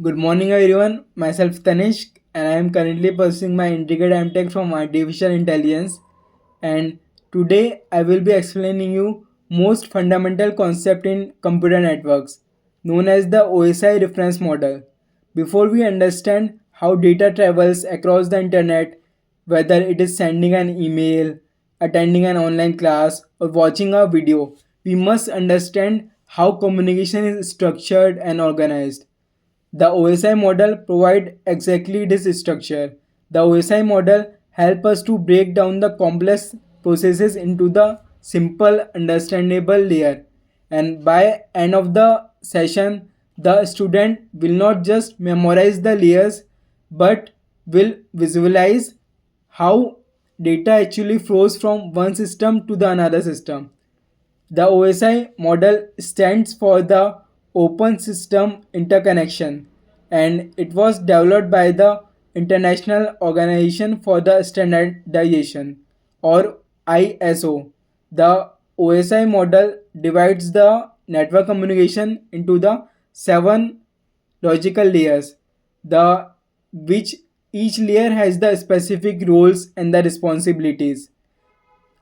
Good morning, everyone. Myself Tanishq, and I am currently pursuing my integrated MTech from Artificial Intelligence. And today, I will be explaining you most fundamental concept in computer networks, known as the OSI reference model. Before we understand how data travels across the internet, whether it is sending an email, attending an online class, or watching a video, we must understand how communication is structured and organized. The OSI model provide exactly this structure. The OSI model help us to break down the complex processes into the simple understandable layer. And by end of the session, the student will not just memorize the layers but will visualize how data actually flows from one system to the another system. The OSI model stands for the Open System Interconnection, and it was developed by the International Organization for the Standardization, or ISO. The OSI model divides the network communication into the seven logical layers, the which each layer has the specific roles and the responsibilities.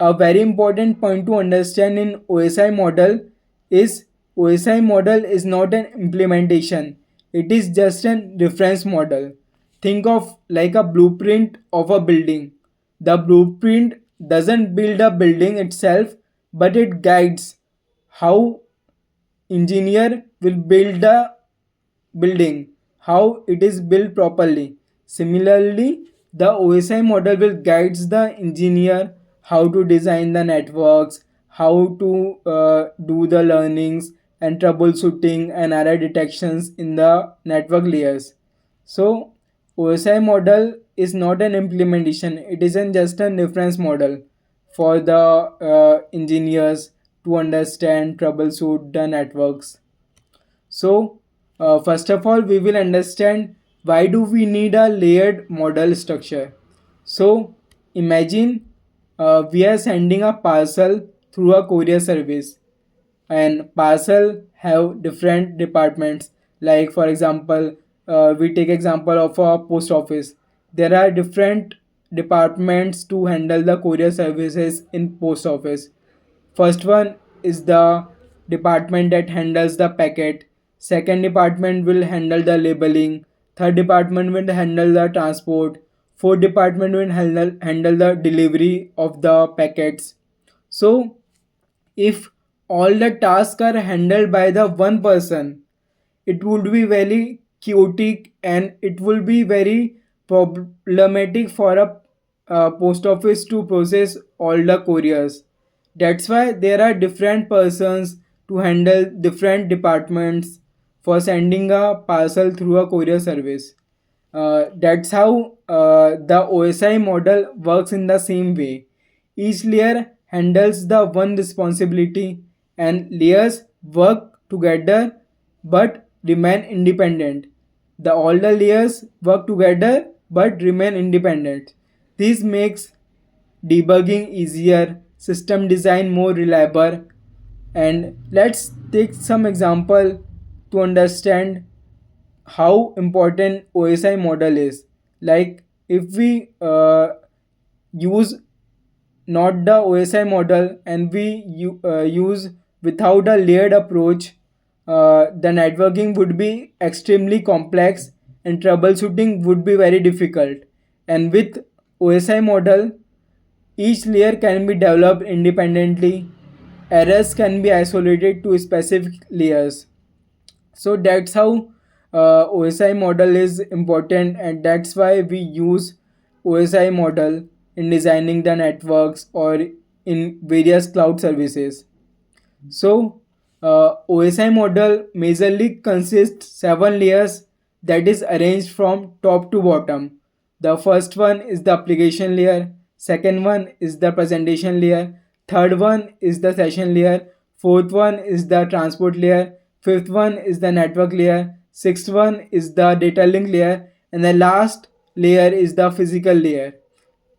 A very important point to understand in OSI model is OSI model is not an implementation. It is just a reference model. Think of like a blueprint of a building. The blueprint doesn't build a building itself, but it guides how engineer will build the building, how it is built properly. Similarly, the OSI model will guides the engineer how to design the networks, how to do the learnings and troubleshooting and error detections in the network layers. So, OSI model is not an implementation; it isn't just a reference model for the engineers to understand troubleshoot the networks. So, first of all, we will understand why do we need a layered model structure. So, imagine we are sending a parcel through a courier service, and parcel have different departments. Like for example, we take example of a post office. There are different departments to handle the courier services in post office. First one is the department that handles the packet. Second department will handle the labeling. Third department will handle the transport. Fourth department will handle the delivery of the packets. So if all the tasks are handled by the one person, it would be very chaotic and it will be very problematic for a post office to process all the couriers. That's why there are different persons to handle different departments for sending a parcel through a courier service. That's how the OSI model works in the same way. Each layer handles the one responsibility and layers work together but remain independent. All the layers work together but remain independent. This makes debugging easier, system design more reliable, and let's take some example to understand how important OSI model is. Like if we use not the OSI model and we use without a layered approach, the networking would be extremely complex and troubleshooting would be very difficult. And with OSI model, each layer can be developed independently. Errors can be isolated to specific layers. So that's how OSI model is important, and that's why we use OSI model in designing the networks or in various cloud services. So, OSI model majorly consists seven layers that is arranged from top to bottom. The first one is the application layer, second one is the presentation layer, third one is the session layer, fourth one is the transport layer, fifth one is the network layer, sixth one is the data link layer, and the last layer is the physical layer.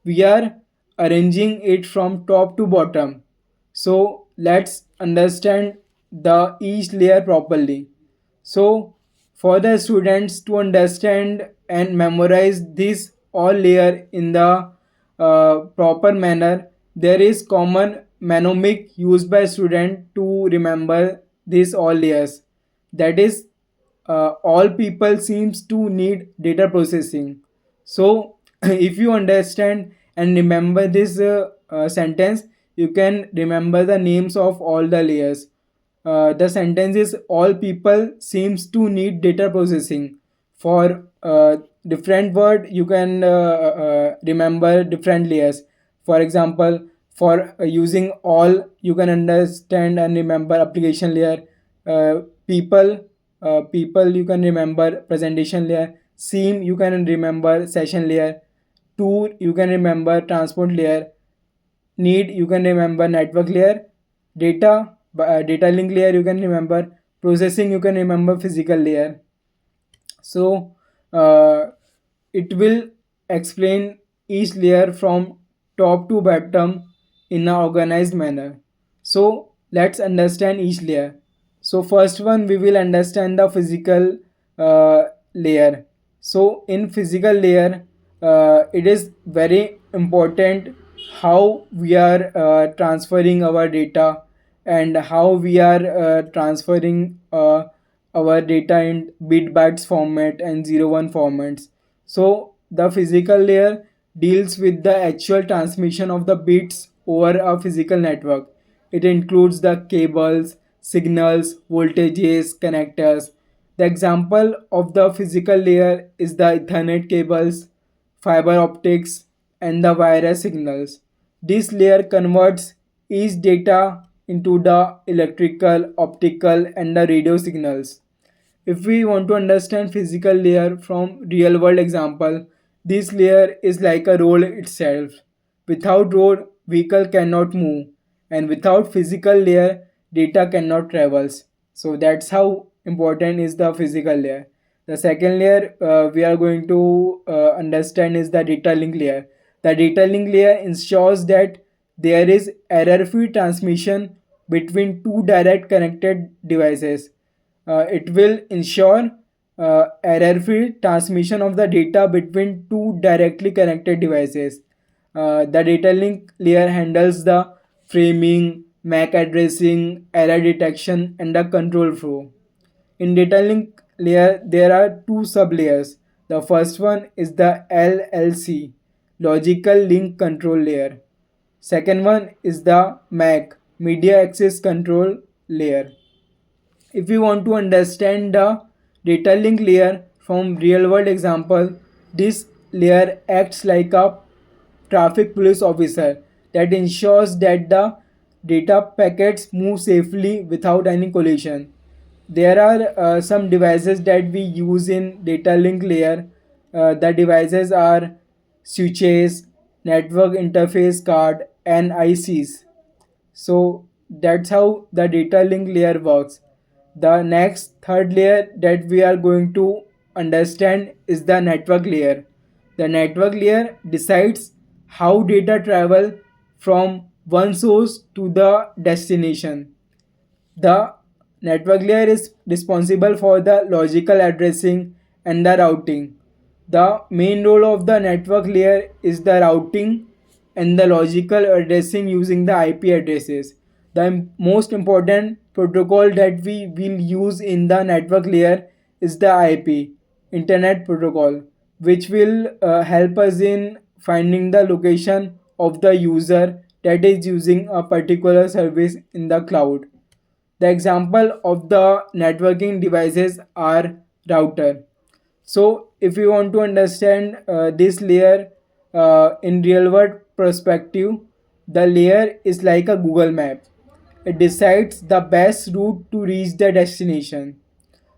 We are arranging it from top to bottom. So let's understand the each layer properly. So For the students to understand and memorize this all layer in the proper manner, there is common mnemonic used by student to remember these all layers. That is, all people seems to need data processing. So if you understand and remember this sentence, you can remember the names of all the layers. The sentence is all people seems to need data processing. For different word you can remember different layers. For example, for using all, you can understand and remember application layer. People, people you can remember presentation layer. Seam you can remember session layer. Tour you can remember transport layer. Need you can remember network layer. Data, data link layer you can remember. Processing you can remember physical layer. So it will explain each layer from top to bottom in an organized manner. So let's understand each layer. So first one we will understand the physical layer. So in physical layer, it is very important how we are transferring our data and how we are transferring our data in bit bytes format and 01 formats. So the physical layer deals with the actual transmission of the bits over a physical network. It includes the cables, signals, voltages, connectors. The example of the physical layer is the Ethernet cables, fiber optics, and the wireless signals. This layer converts each data into the electrical, optical, and the radio signals. If we want to understand physical layer from real world example, this layer is like a road itself. Without road, vehicle cannot move, and without physical layer, data cannot travels. So that's how important is the physical layer. The second layer we are going to understand is the data link layer. The data link layer ensures that there is error-free transmission between two direct connected devices. It will ensure error-free transmission of the data between two directly connected devices. The data link layer handles the framing, MAC addressing, error detection, and the control flow. In data link layer, there are two sub-layers. The first one is the LLC, Logical Link Control Layer. Second one is the MAC, Media Access Control Layer. If we want to understand the data link layer from real world example, this layer acts like a traffic police officer that ensures that the data packets move safely without any collision. There are some devices that we use in data link layer. The devices are switches, network interface card, and ICs. So that's how the data link layer works. The next third layer that we are going to understand is the network layer. The network layer decides how data travel from one source to the destination. The network layer is responsible for the logical addressing and the routing. The main role of the network layer is the routing and the logical addressing using the IP addresses. The most important protocol that we will use in the network layer is the IP, Internet Protocol, which will help us in finding the location of the user that is using a particular service in the cloud. The example of the networking devices are router. So if you want to understand this layer in real world perspective, the layer is like a Google map. It decides the best route to reach the destination.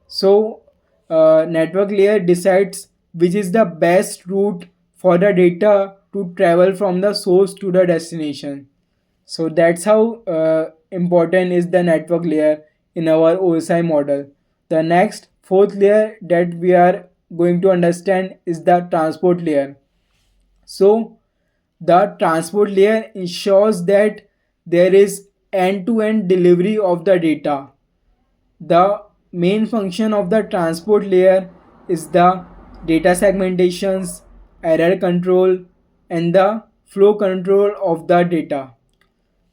So network layer decides which is the best route for the data to travel from the source to the destination. So that's how important is the network layer in our OSI model. The next fourth layer that we are going to understand is the transport layer. So the transport layer ensures that there is end-to-end delivery of the data. The main function of the transport layer is the data segmentations, error control, and the flow control of the data.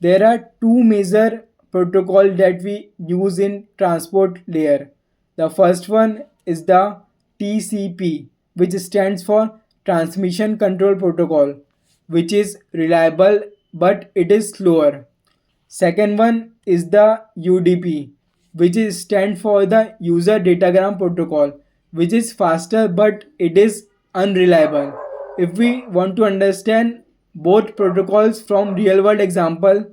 There are two major protocols that we use in transport layer. The first one is the TCP, which stands for Transmission Control Protocol, which is reliable but it is slower. Second one is the UDP, which is stand for the User Datagram Protocol, which is faster but it is unreliable. If we want to understand both protocols from real world example,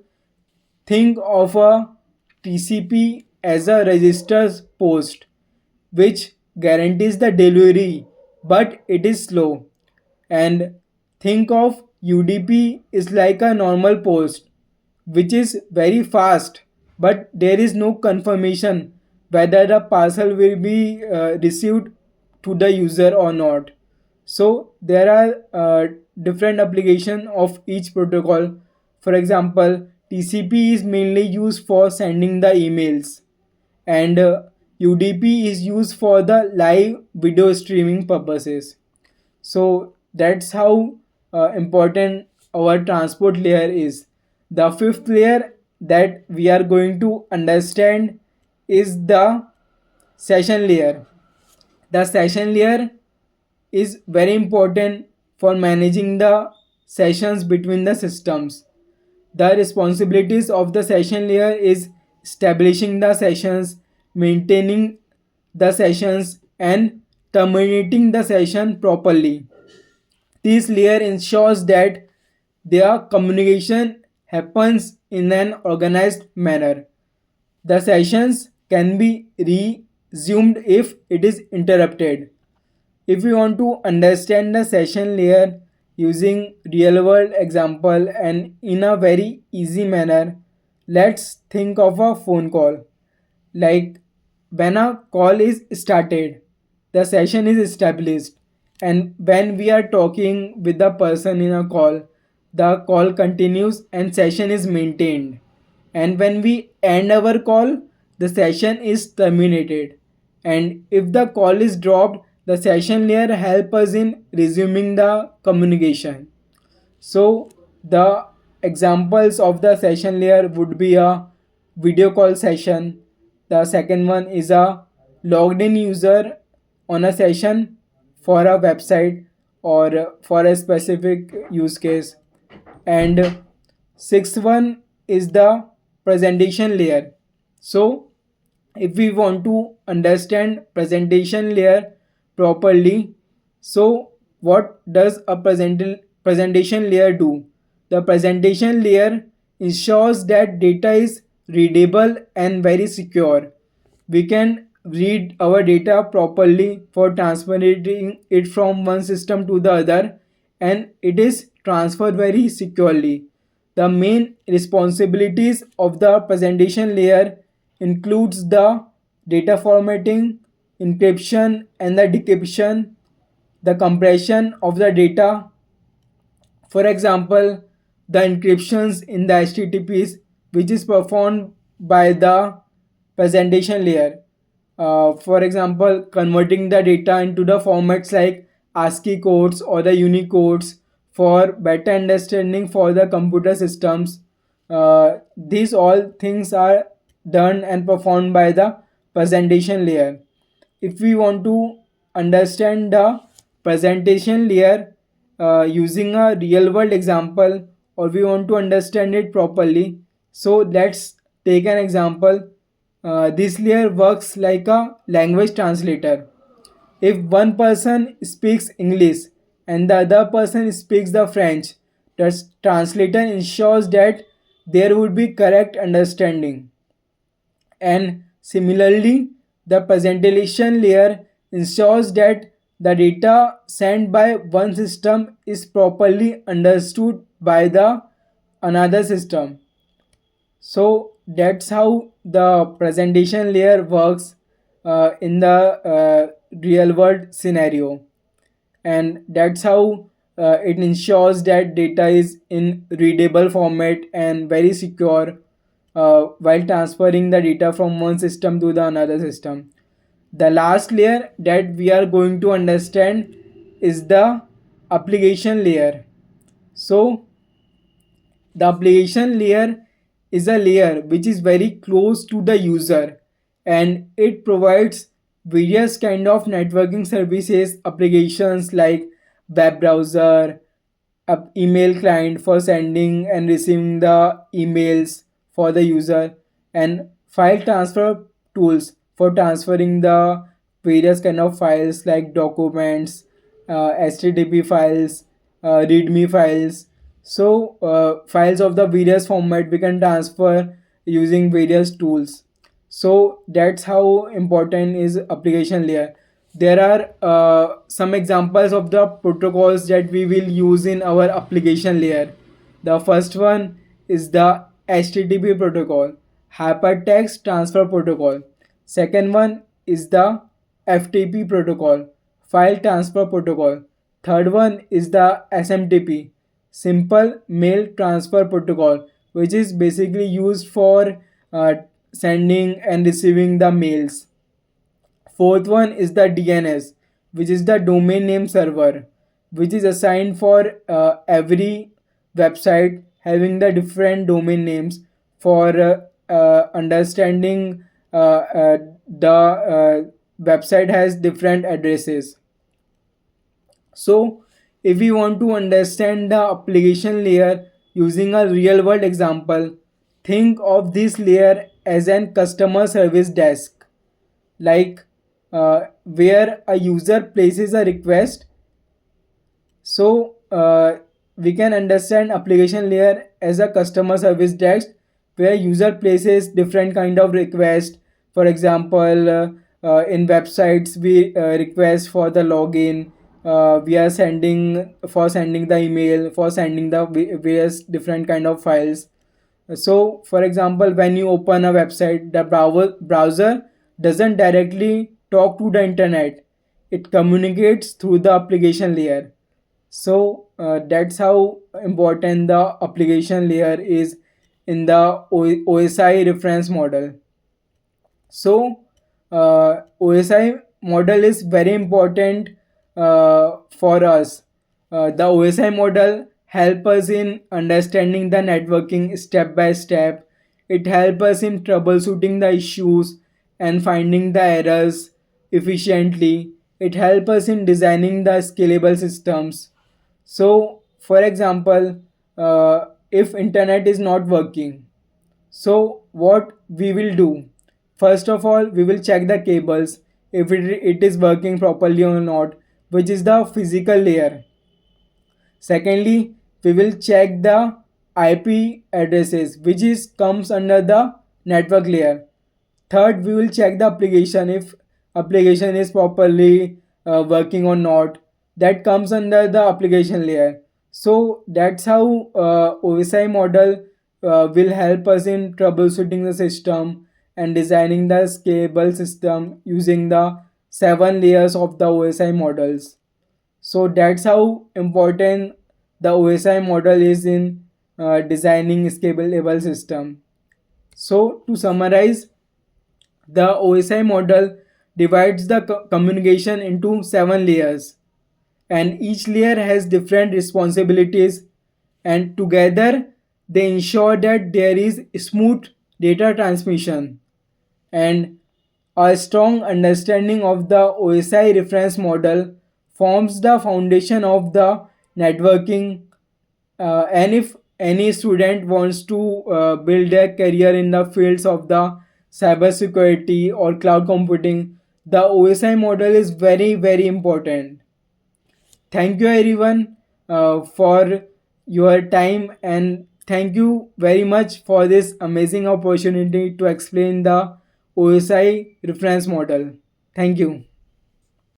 think of a TCP as a register post, which guarantees the delivery, but it is slow. And think of UDP is like a normal post, which is very fast, but there is no confirmation whether the parcel will be received to the user or not. So there are different application of each protocol. For example, TCP is mainly used for sending the emails, and UDP is used for the live video streaming purposes. So that's how important our transport layer is. The fifth layer that we are going to understand is the session layer. The session layer is very important for managing the sessions between the systems. The responsibilities of the session layer is establishing the sessions, maintaining the sessions, and terminating the session properly. This layer ensures that their communication happens in an organized manner. The sessions can be resumed if it is interrupted. If we want to understand the session layer using real world example and in a very easy manner, let's think of a phone call. Like when a call is started, the session is established, and when we are talking with the person in a call, the call continues and session is maintained. And when we end our call, the session is terminated. And if the call is dropped, the session layer help us in resuming the communication. So the examples of the session layer would be a video call session. The second one is a logged in user on a session for a website or for a specific use case. And sixth one is the presentation layer. So if we want to understand presentation layer properly, so what does a presentation layer do? The presentation layer ensures that data is readable and very secure. We can read our data properly for transferring it from one system to the other, and it is transferred very securely. The main responsibilities of the presentation layer includes the data formatting, encryption and the decryption, the compression of the data. For example, the encryptions in the HTTPs, which is performed by the presentation layer. For example, converting the data into the formats like ASCII codes or the Unicodes for better understanding for the computer systems. These all things are done and performed by the presentation layer. If we want to understand the presentation layer using a real world example, or we want to understand it properly, so let's take an example. This layer works like a language translator. If one person speaks English and the other person speaks the French, the translator ensures that there would be correct understanding. And similarly, the presentation layer ensures that the data sent by one system is properly understood by the another system. So that's how the presentation layer works in the real world scenario, and that's how it ensures that data is in readable format and very secure while transferring the data from one system to the another system. The last layer that we are going to understand is the application layer. So the application layer is a layer which is very close to the user, and it provides various kind of networking services applications like web browser, a email client for sending and receiving the emails for the user, and file transfer tools for transferring the various kind of files like documents, http files, readme files. So files of the various format we can transfer using various tools. So that's how important is application layer. There are some examples of the protocols that we will use in our application layer. The first one is the HTTP protocol, Hypertext Transfer Protocol. Second one is the FTP protocol, File Transfer Protocol. Third one is the SMTP, Simple Mail Transfer Protocol, which is basically used for uh, sending and receiving the mails. Fourth one is the DNS, which is the domain name server, which is assigned for every website having the different domain names for understanding the website has different addresses. So, if we want to understand the application layer using a real world example, think of this layer as an customer service desk, like where a user places a request. So we can understand application layer as a customer service desk where user places different kind of request. For example, in websites we request for the login. We are sending the email, for sending the various different kind of files. So, for example, when you open a website, the browser doesn't directly talk to the internet, it communicates through the application layer. So, that's how important the application layer is in the OSI reference model. So, OSI model is very important for us. The OSI model help us in understanding the networking step by step. It help us in troubleshooting the issues and finding the errors efficiently. It help us in designing the scalable systems. So, for example, if internet is not working, so what we will do? First of all, we will check the cables if it is working properly or not, which is the physical layer. Secondly, we will check the IP addresses, which is comes under the network layer. Third, we will check the application if application is properly working or not. That comes under the application layer. So that's how OSI model will help us in troubleshooting the system and designing the scalable system using the 7 layers of the OSI models. So that's how important the OSI model is in designing scalable system. So to summarize, the OSI model divides the communication into 7 layers, and each layer has different responsibilities, and together they ensure that there is smooth data transmission. And a strong understanding of the OSI reference model forms the foundation of the networking. And if any student wants to build a career in the fields of the cybersecurity or cloud computing, the OSI model is very, very important. Thank you, everyone, for your time, and thank you very much for this amazing opportunity to explain the OSI reference model. Thank you.